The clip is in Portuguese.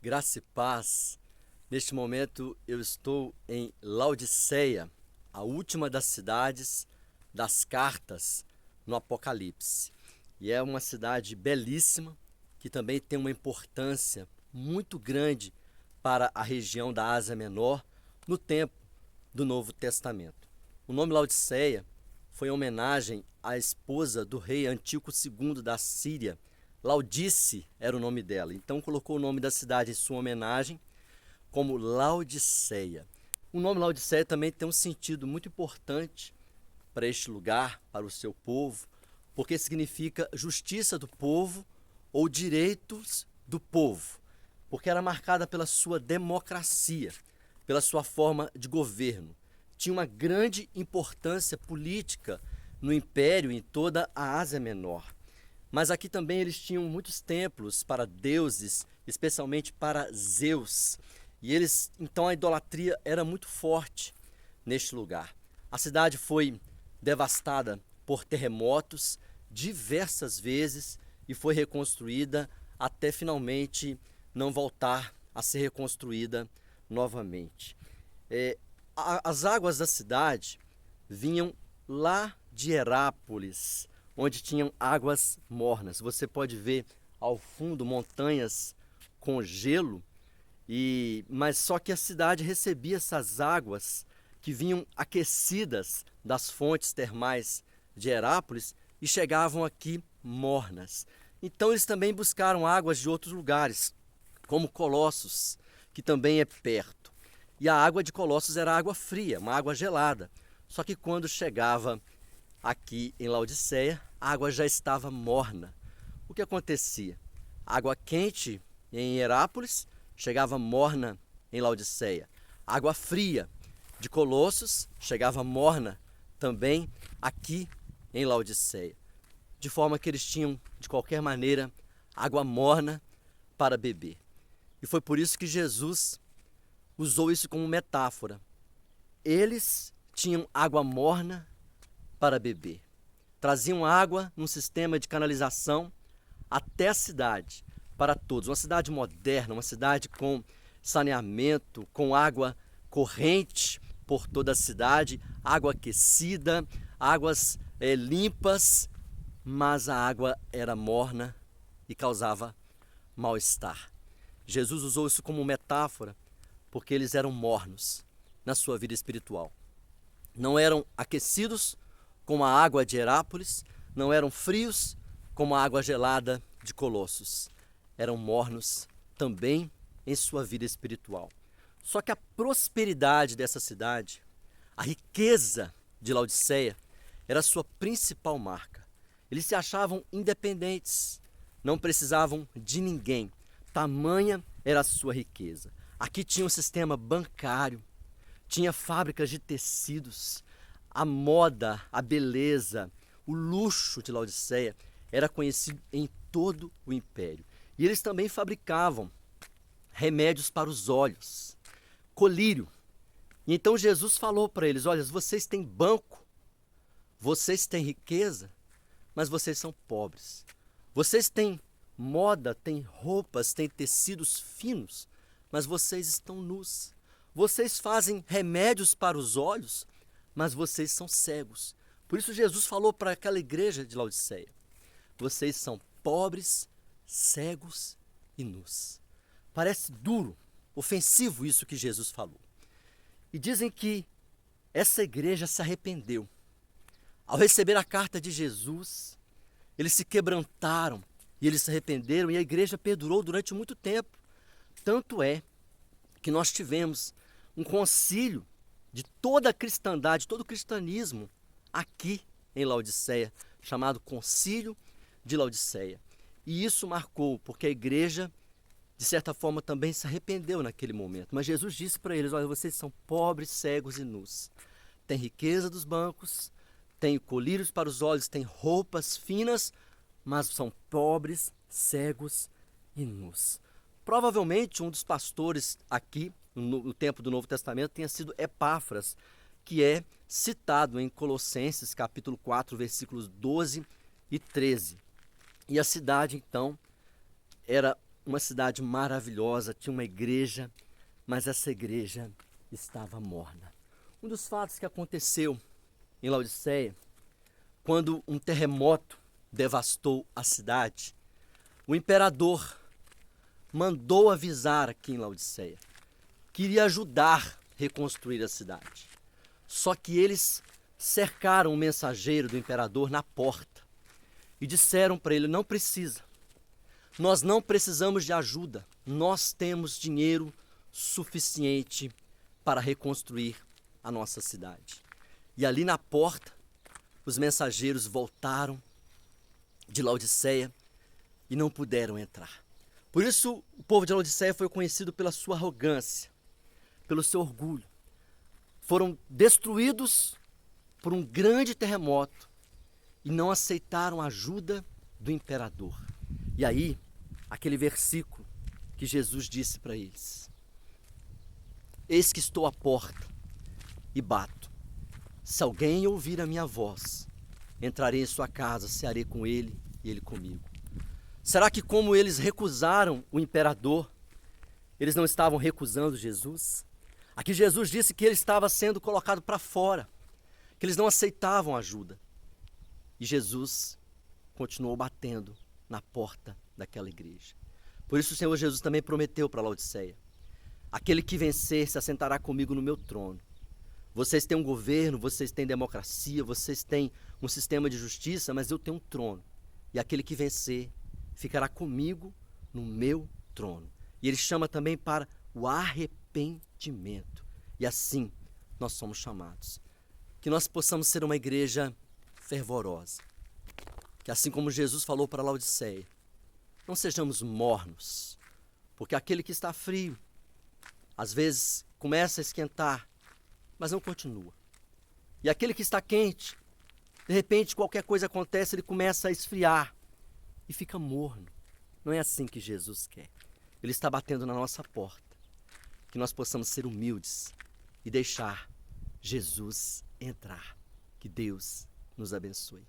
Graça e paz. Neste momento eu estou em Laodiceia, a última das cidades das cartas no Apocalipse. E é uma cidade belíssima, que também tem uma importância muito grande para a região da Ásia Menor no tempo do Novo Testamento. O nome Laodiceia foi em homenagem à esposa do rei Antíoco II da Síria. Laodice era o nome dela, então colocou o nome da cidade em sua homenagem como Laodiceia. O nome Laodiceia também tem um sentido muito importante para este lugar, para o seu povo, porque significa justiça do povo ou direitos do povo, porque era marcada pela sua democracia, pela sua forma de governo. Tinha uma grande importância política no império em toda a Ásia Menor. Mas aqui também eles tinham muitos templos para deuses, especialmente para Zeus. E então a idolatria era muito forte neste lugar. A cidade foi devastada por terremotos diversas vezes e foi reconstruída até finalmente não voltar a ser reconstruída novamente. As águas da cidade vinham lá de Herápolis, onde tinham águas mornas. Você pode ver ao fundo montanhas com gelo, mas só que a cidade recebia essas águas que vinham aquecidas das fontes termais de Herápolis e chegavam aqui mornas. Então eles também buscaram águas de outros lugares, como Colossos, que também é perto. E a água de Colossos era água fria, uma água gelada. Só que quando chegava aqui em Laodiceia, a água já estava morna. O que acontecia? Água quente em Herápolis chegava morna em Laodiceia. Água fria de Colossos chegava morna também aqui em Laodiceia. De forma que eles tinham, de qualquer maneira, água morna para beber. E foi por isso que Jesus usou isso como metáfora. Eles tinham água morna para beber. Traziam água num sistema de canalização até a cidade, para todos. Uma cidade moderna, uma cidade com saneamento, com água corrente por toda a cidade, água aquecida, águas limpas, mas a água era morna e causava mal-estar. Jesus usou isso como metáfora porque eles eram mornos na sua vida espiritual. Não eram aquecidos como a água de Herápolis, não eram frios como a água gelada de Colossos. Eram mornos também em sua vida espiritual. Só que a prosperidade dessa cidade, a riqueza de Laodiceia, era a sua principal marca. Eles se achavam independentes, não precisavam de ninguém. Tamanha era a sua riqueza. Aqui tinha um sistema bancário, tinha fábricas de tecidos, a moda, a beleza, o luxo de Laodiceia era conhecido em todo o império. E eles também fabricavam remédios para os olhos, colírio. E então Jesus falou para eles: olha, vocês têm banco, vocês têm riqueza, mas vocês são pobres. Vocês têm moda, têm roupas, têm tecidos finos, mas vocês estão nus. Vocês fazem remédios para os olhos, mas vocês são cegos. Por isso Jesus falou para aquela igreja de Laodiceia: vocês são pobres, cegos e nus. Parece duro, ofensivo isso que Jesus falou. E dizem que essa igreja se arrependeu. Ao receber a carta de Jesus, eles se quebrantaram e eles se arrependeram e a igreja perdurou durante muito tempo. Tanto é que nós tivemos um concílio de toda a cristandade, todo o cristianismo aqui em Laodiceia, chamado Concílio de Laodiceia. E isso marcou, porque a igreja, de certa forma, também se arrependeu naquele momento. Mas Jesus disse para eles: olha, vocês são pobres, cegos e nus. Tem riqueza dos bancos, tem colírios para os olhos, tem roupas finas, mas são pobres, cegos e nus. Provavelmente um dos pastores aqui, no tempo do Novo Testamento, tenha sido Epáfras, que é citado em Colossenses capítulo 4, versículos 12 e 13. E a cidade, então, era uma cidade maravilhosa, tinha uma igreja, mas essa igreja estava morna. Um dos fatos que aconteceu em Laodiceia, quando um terremoto devastou a cidade, o imperador mandou avisar aqui em Laodiceia que iria ajudar a reconstruir a cidade. Só que eles cercaram o mensageiro do imperador na porta e disseram para ele: não precisa, nós não precisamos de ajuda, nós temos dinheiro suficiente para reconstruir a nossa cidade. E ali na porta, os mensageiros voltaram de Laodiceia e não puderam entrar. Por isso, o povo de Laodiceia foi conhecido pela sua arrogância, pelo seu orgulho. Foram destruídos por um grande terremoto e não aceitaram a ajuda do imperador. E aí, aquele versículo que Jesus disse para eles: eis que estou à porta e bato. Se alguém ouvir a minha voz, entrarei em sua casa, cearei com ele e ele comigo. Será que, como eles recusaram o imperador, eles não estavam recusando Jesus? Aqui Jesus disse que ele estava sendo colocado para fora, que eles não aceitavam ajuda. E Jesus continuou batendo na porta daquela igreja. Por isso o Senhor Jesus também prometeu para Laodiceia: aquele que vencer se assentará comigo no meu trono. Vocês têm um governo, vocês têm democracia, vocês têm um sistema de justiça, mas eu tenho um trono. E aquele que vencer ficará comigo no meu trono. E ele chama também para o arrependimento. E assim nós somos chamados. Que nós possamos ser uma igreja fervorosa. Que assim como Jesus falou para Laodiceia, não sejamos mornos. Porque aquele que está frio, às vezes começa a esquentar, mas não continua. E aquele que está quente, de repente qualquer coisa acontece, ele começa a esfriar e fica morno. Não é assim que Jesus quer. Ele está batendo na nossa porta. Que nós possamos ser humildes e deixar Jesus entrar. Que Deus nos abençoe.